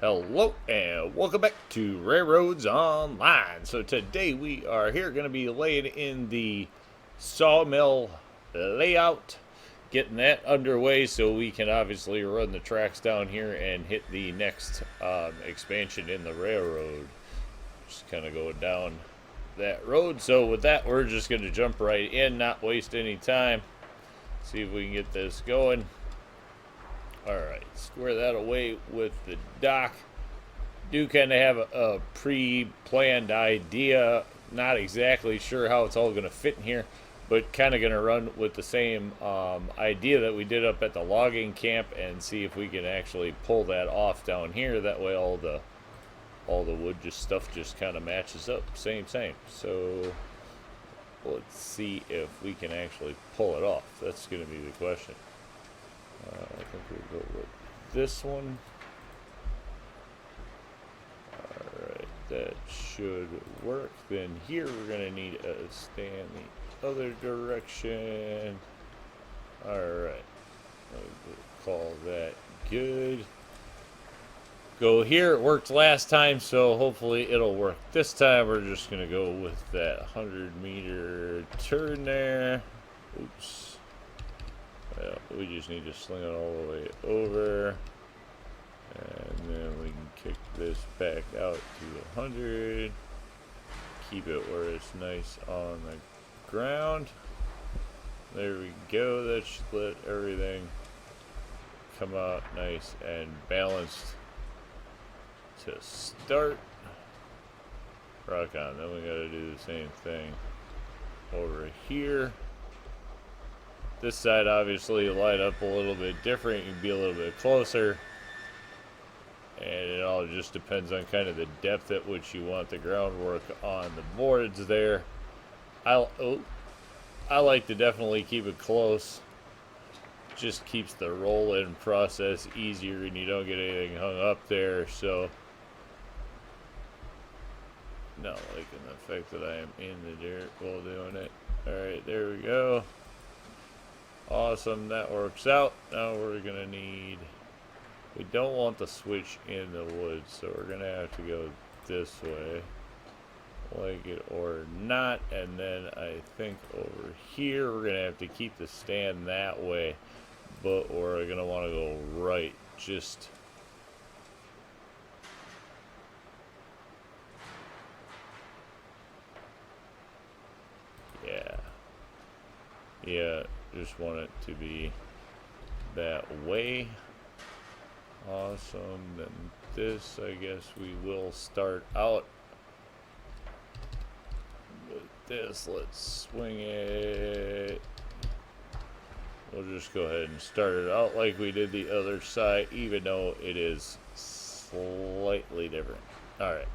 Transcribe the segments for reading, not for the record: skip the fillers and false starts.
Hello and welcome back to RailRoads Online. So today we are here going to be laying in the sawmill layout, getting that underway so we can obviously run the tracks down here and hit the next expansion in the railroad. Just kind of going down that road. So with that, we're just going to jump right in, not waste any time. See if we can get this going. Alright, square that away with the dock. Do kind of have a pre-planned idea. Not exactly sure how it's all going to fit in here, but kind of going to run with the same idea that we did up at the logging camp and see if we can actually pull that off down here. That way all the wood stuff just kind of matches up. Same. So let's see if we can actually pull it off. That's going to be the question. I think we'll go with this one. Alright, that should work. Then here we're going to need a stand the other direction. Alright, we'll call that good. Go here. It worked last time, so hopefully it'll work this time. We're just going to go with that 100-meter turn there. Oops. Well, we just need to sling it all the way over, and then we can kick this back out to 100, keep it where it's nice on the ground. There we go. That should let everything come out nice and balanced to start. Rock on. Then we got to do the same thing over here. This side obviously light up a little bit different. You can be a little bit closer. And it all just depends on kind of the depth at which you want the groundwork on the boards there. I like to definitely keep it close. Just keeps the roll-in process easier and you don't get anything hung up there. So, not liking the fact that I am in the dirt while doing it. Alright, there we go. Awesome, that works out. Now we're gonna need, we don't want the switch in the wood, so we're gonna have to go this way, like it or not. And then I think over here we're gonna have to keep the stand that way, but we're gonna want to go right. Just yeah, just want it to be that way. Awesome. Then this, I guess we will start out with this. Let's swing it. We'll just go ahead and start it out like we did the other side, even though it is slightly different. Alright.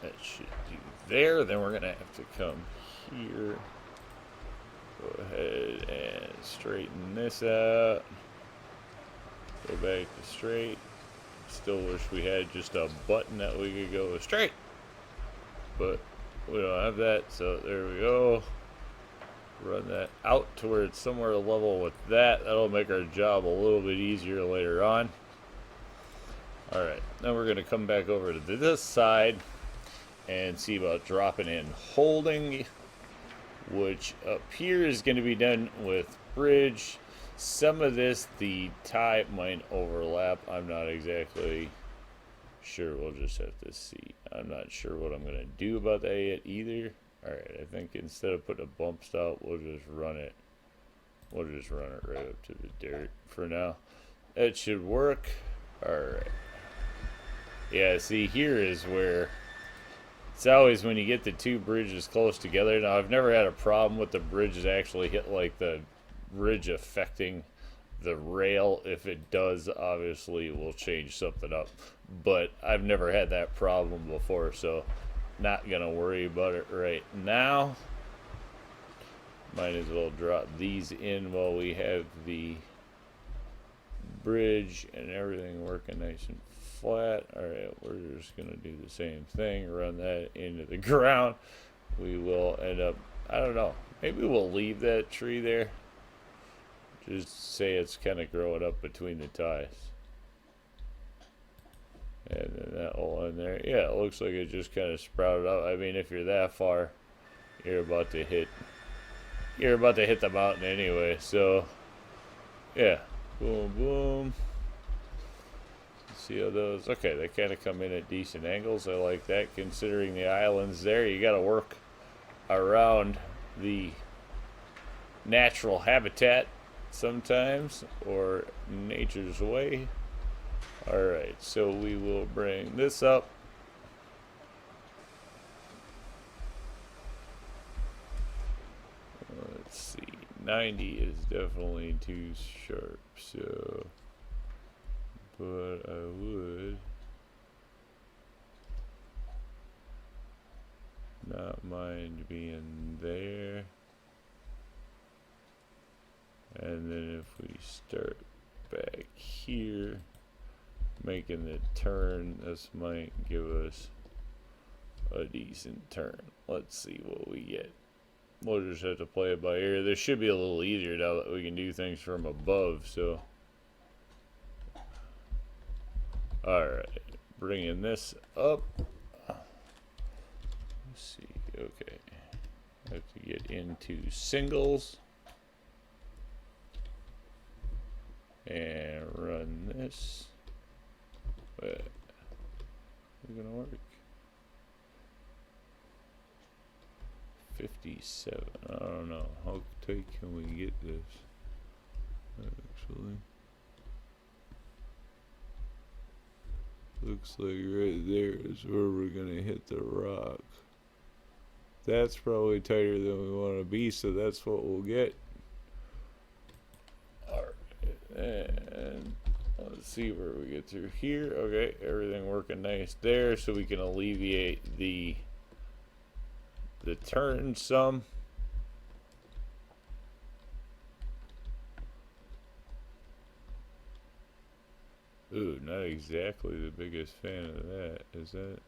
That should do there. Then we're going to have to come here. Go ahead and straighten this out. Go back to straight. Still wish we had just a button that we could go straight, but we don't have that, so there we go. Run that out to where it's somewhere level with that. That'll make our job a little bit easier later on. Alright, now we're going to come back over to this side and see about dropping in holding, which up here is going to be done with bridge. Some of this, the tie might overlap. I'm not exactly sure. We'll just have to see. I'm not sure what I'm going to do about that yet either. Alright, I think instead of putting a bump stop, we'll just run it right up to the dirt for now. That should work. Alright. Yeah, see, here is where it's always when you get the two bridges close together. Now, I've never had a problem with the bridges actually hit like the ridge affecting the rail. If it does, obviously we'll change something up, but I've never had that problem before, so not gonna worry about it right now. Might as well drop these in while we have the bridge and everything working nice and flat. Alright, we're just gonna do the same thing, run that into the ground. We will end up, I don't know, maybe we'll leave that tree there. Just say it's kind of growing up between the ties. And then that will in there. Yeah, it looks like it just kind of sprouted up. I mean, if you're that far, you're about to hit the mountain anyway. So yeah, boom, boom. See how those? Okay, they kind of come in at decent angles. I like that, considering the islands there. You got to work around the natural habitat sometimes, or nature's way. Alright, so we will bring this up. Let's see, 90 is definitely too sharp, so, but I would not mind being there. And then if we start back here, making the turn, this might give us a decent turn. Let's see what we get. We'll just have to play it by ear. This should be a little easier now that we can do things from above, so. Alright, bringing this up. Let's see, okay. I have to get into singles. And run this. But is it gonna work? 57. I don't know. How tight can we get this? Actually, looks like right there is where we're gonna hit the rock. That's probably tighter than we want to be, so that's what we'll get. Alright, and let's see where we get through here. Okay, everything working nice there, so we can alleviate the turn some. Ooh, not exactly the biggest fan of that. Is that?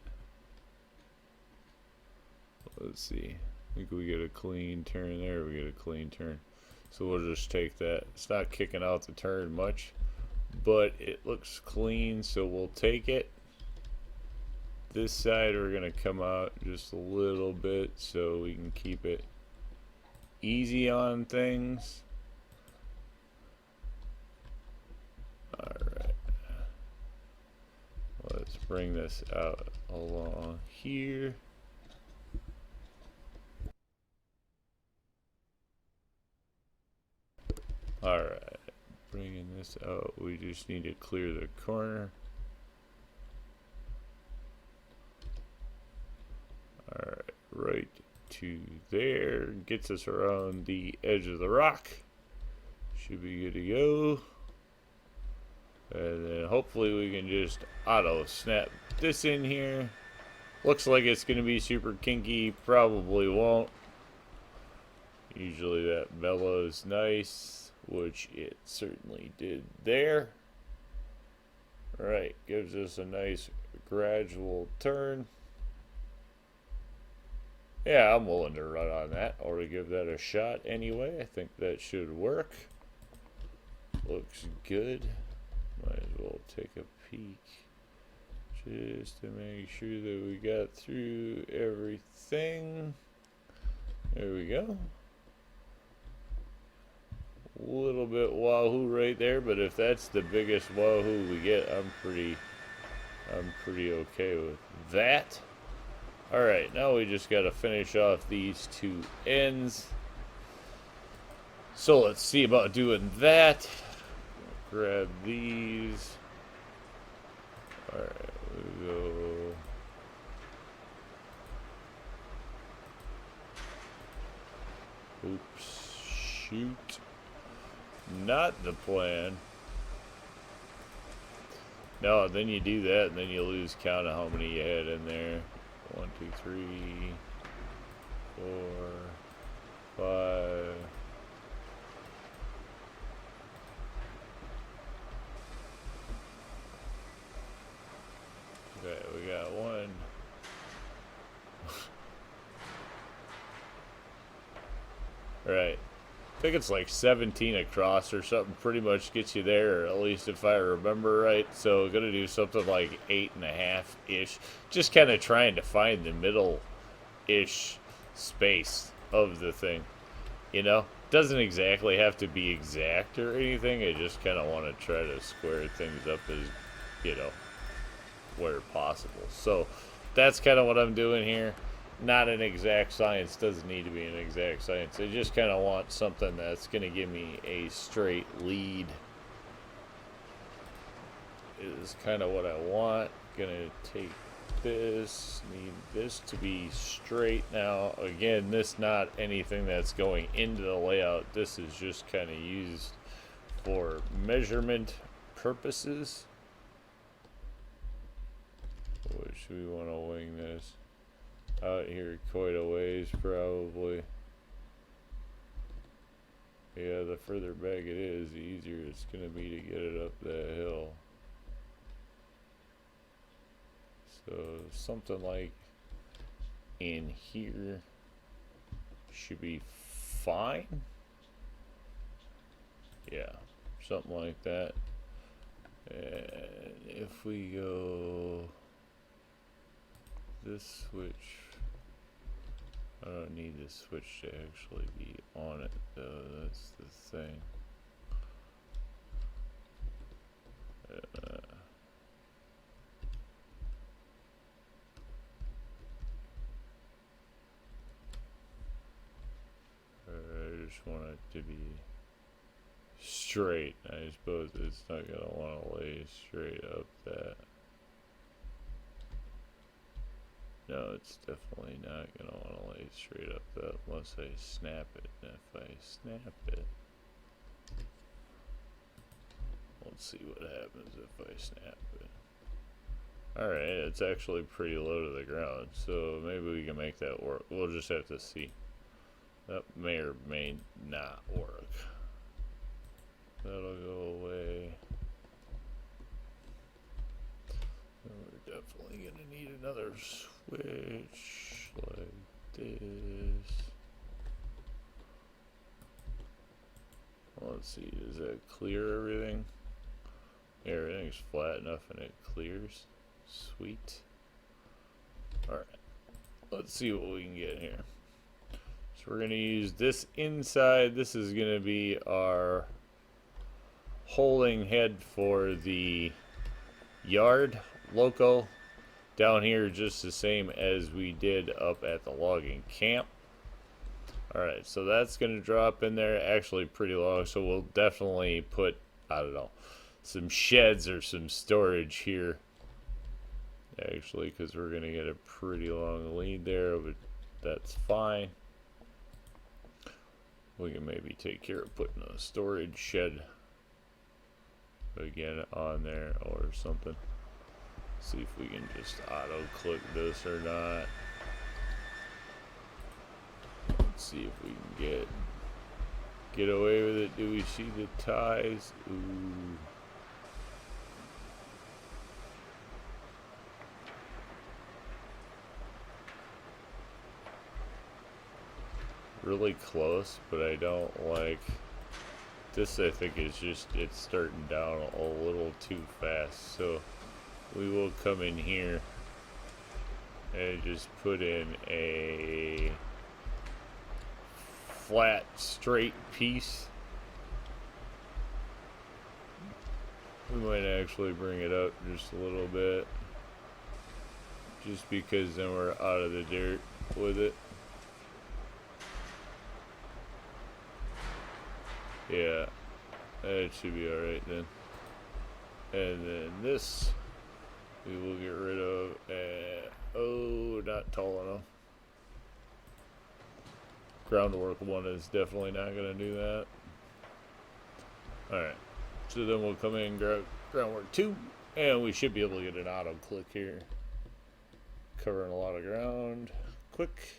Let's see. I think we get a clean turn there. We get a clean turn. So we'll just take that. It's not kicking out the turn much, but it looks clean, so we'll take it. This side we're going to come out just a little bit so we can keep it easy on things. Alright. Let's bring this out along here. Alright. Bringing this out, we just need to clear the corner. Alright, right to there. Gets us around the edge of the rock. Should be good to go. And then hopefully we can just auto snap this in here. Looks like it's going to be super kinky. Probably won't. Usually that mellows nice, which it certainly did there. Alright, gives us a nice gradual turn. Yeah, I'm willing to run on that, or to give that a shot anyway. I think that should work. Looks good. Might as well take a peek just to make sure that we got through everything. There we go. A little bit wahoo right there, but if that's the biggest wahoo we get, I'm pretty okay with that. Alright, now we just got to finish off these two ends. So let's see about doing that. Grab these. Alright, we go. Oops, shoot. Not the plan. No, then you do that, and then you lose count of how many you had in there. 1, 2, 3, 4, 5. Okay, we got one. Right. think it's like 17 across or something. Pretty much gets you there, or at least if I remember right. So gonna do something like 8.5 ish. Just kind of trying to find the middle ish space of the thing. You know, doesn't exactly have to be exact or anything. I just kind of want to try to square things up as, you know, where possible. So that's kind of what I'm doing here. Not an exact science, doesn't need to be an exact science. I just kind of want something that's going to give me a straight lead. Is kind of what I want. Gonna take this, need this to be straight. Now again, this not anything that's going into the layout. This is just kind of used for measurement purposes. What should we want to wing this? Out here quite a ways probably. Yeah, the further back it is, the easier it's gonna be to get it up that hill. So something like in here should be fine. Yeah, something like that. And if we go this switch, I don't need this switch to actually be on it though, that's the thing. I just want it to be straight. I suppose it's not going to want to lay straight up that. No, it's definitely not going to want to lay straight up that unless I snap it. And if I snap it, let's see what happens if I snap it. Alright, it's actually pretty low to the ground, so maybe we can make that work. We'll just have to see. That may or may not work. That'll go away. And we're definitely going to need another switch like this. Let's see, does that clear everything? Yeah, everything's flat enough and it clears. Sweet. Alright, let's see what we can get here. So we're going to use this inside. This is going to be our holding head for the yard loco. Down here just the same as we did up at the logging camp. Alright, so that's going to drop in there actually pretty long. So we'll definitely put, I don't know, some sheds or some storage here. Actually, because we're going to get a pretty long lead there, but that's fine. We can maybe take care of putting a storage shed again on there or something. See if we can just auto click this or not. Let's see if we can get away with it. Do we see the ties? Ooh. Really close, but I don't like this. I think is just, it's starting down a little too fast, so we will come in here and just put in a flat straight piece. We might actually bring it up just a little bit, just because then we're out of the dirt with it. Yeah, that should be alright then. And then this we will get rid of. Oh, not tall enough. Groundwork 1 is definitely not going to do that. Alright, so then we'll come in and grab groundwork 2, and we should be able to get an auto click here. Covering a lot of ground. Quick.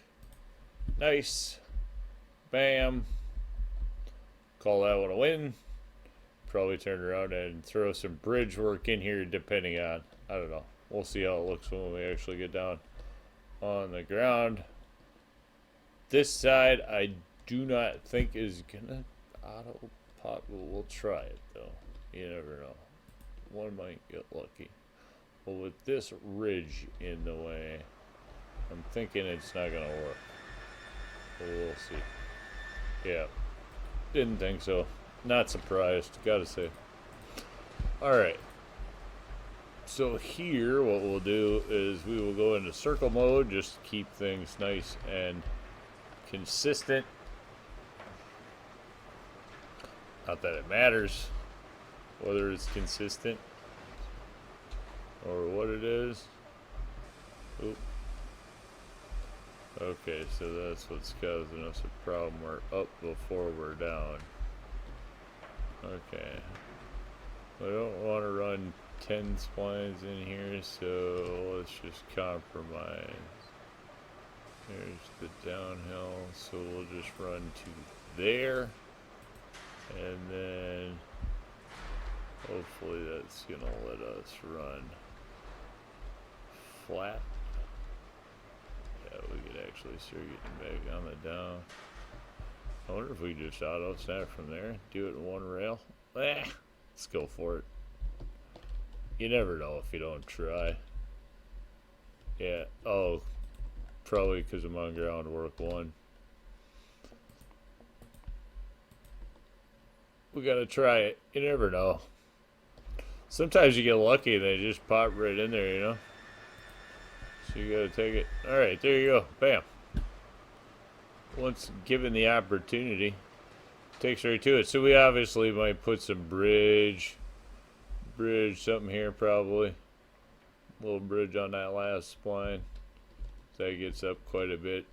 Nice. Bam. Call that one a win. Probably turn around and throw some bridge work in here depending on, I don't know. We'll see how it looks when we actually get down on the ground. This side I do not think is gonna autopilot. We'll try it though. You never know. One might get lucky. Well, with this ridge in the way, I'm thinking it's not gonna work. But we'll see. Yeah. Didn't think so. Not surprised, gotta say. Alright. So here, what we'll do is we will go into circle mode, just to keep things nice and consistent. Not that it matters whether it's consistent or what it is. Oop. Okay, so that's what's causing us a problem. We're up before we're down. Okay. We don't want to run 10 splines in here, so let's just compromise. There's the downhill, so we'll just run to there. And then hopefully that's gonna let us run flat. Yeah, we could actually start getting back on the down. I wonder if we just auto snap from there, do it in one rail. Let's go for it. You never know if you don't try. Yeah, oh, probably because I'm on ground work 1. We gotta try it. You never know. Sometimes you get lucky and they just pop right in there, you know? So you gotta take it. Alright, there you go. Bam. Once given the opportunity, takes right to it. So we obviously might put some bridge, something here probably. A little bridge on that last spline. That gets up quite a bit.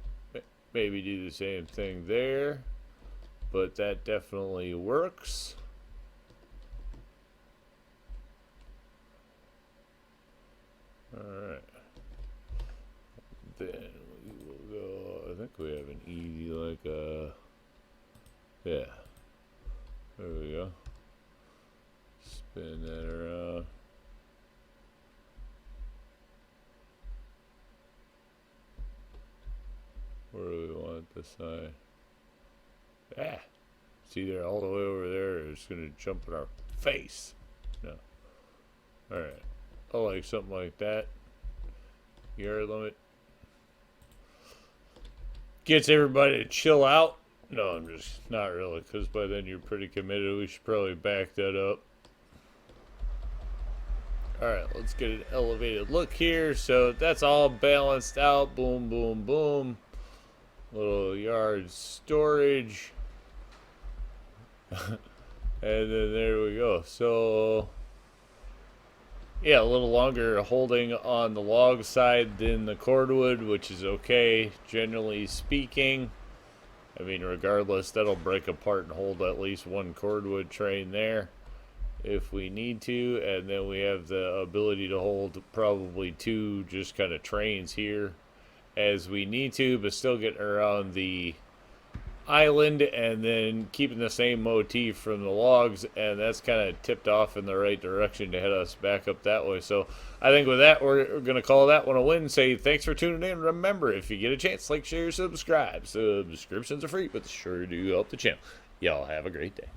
Maybe do the same thing there. But that definitely works. Alright. Then we will go, I think we have an easy, yeah. There we go. Spin that around. Where do we want the sign? Ah, it's either all the way over there or it's going to jump in our face. No. Alright. I like something like that. Yard limit. Gets everybody to chill out. No, I'm just not really, because by then you're pretty committed. We should probably back that up. Alright, let's get an elevated look here. So that's all balanced out. Boom, boom, boom. Little yard storage. And then there we go. So yeah, a little longer holding on the log side than the cordwood, which is okay, generally speaking. I mean, regardless, that'll break apart and hold at least one cordwood train there if we need to. And then we have the ability to hold probably 2 just kind of trains here as we need to, but still getting around the island and then keeping the same motif from the logs, and that's kind of tipped off in the right direction to head us back up that way. So I think with that, we're going to call that one a win. Say thanks for tuning in. Remember, if you get a chance, like, share, subscribe. Subscriptions are free, but sure do help the channel. Y'all have a great day.